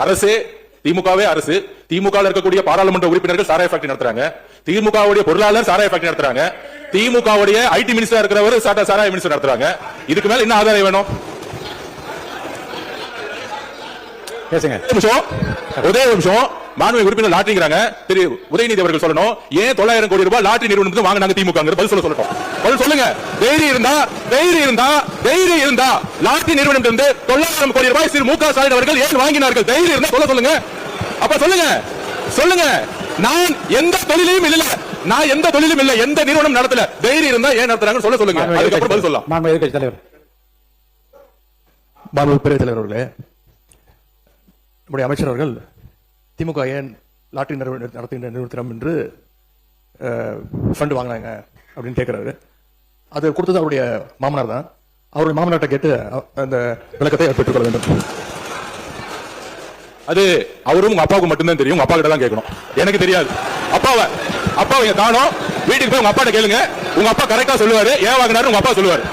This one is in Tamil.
அரசே திமுகவே அரசு திமுக இருக்கக்கூடிய பாராளுமன்ற உறுப்பினர்கள் சாராய ஃபேக்டரி நடத்துறாங்க. திமுகவுடைய பொருளாளர் சாராய ஃபேக்டரி நடத்துறாங்க. திமுகவுடைய ஐடி மினிஸ்டர் இருக்கிறவர் சாராய மினிஸ்டர் நடத்துறாங்க. இதுக்கு மேல என்ன ஆதாரம் வேணும்? ஒரே நிமிஷம். மாண்புமிகு உறுப்பினர் லாட்டரிங்கிறாங்க. திரு உதயநிதி அவர்கள் சொல்லணும், ஏன் 900 கோடி ரூபாய் லாட்டரி நிறுவனத்துக்கு வாங்கினாங்க திமுக? பதில் சொல்லட்டும். பதில் சொல்லுங்க. தைரியம் இருந்தா லாட்டரி நிறுவனம் இருந்து 900 கோடி ரூபாய் திரு மு.க. ஸ்டாலின் அவர்கள் ஏன் வாங்கினார்கள்? தைரியம் இருந்தா சொல்லுங்க. அப்ப சொல்லுங்க. நான் எந்த தொழிலையும் இல்ல, எந்த நிறுவனம் நடத்தல. தைரியம் இருந்தா ஏன் நடத்துறாங்க சொல்லுங்க. அதுக்கப்புறம் பதில் சொல்லலாம். மாண்புமிகு எதிர்க்கட்சி தலைவர், மாண்புமிகு பேரவைத் தலைவர் அவர்களே, நம்முடைய அமைச்சர் அவர்கள் திமுக ஏன் லாட்டரி நடத்துகின்ற நிறுவனம் என்று ஃபண்ட் வாங்கினாங்க அப்படின்னு கேட்கிறாரு. அது கொடுத்தது அவருடைய மாமனார் தான். அவருடைய மாமனார்ட்ட கேட்டு அந்த விளக்கத்தை பெற்றுக்கொள்ள வேண்டும். அது அவரும் உங்க அப்பாவுக்கு மட்டும்தான் தெரியும். உங்க அப்பா கிட்ட தான் கேட்கணும். எனக்கு தெரியாது. அப்பாவை காணோம். வீட்டுக்கு போய் உங்க அப்பாட்ட கேளுங்க. உங்க அப்பா கரெக்டா சொல்லுவாரு. ஏன் வாங்கினாரு உங்க அப்பா சொல்லுவாரு.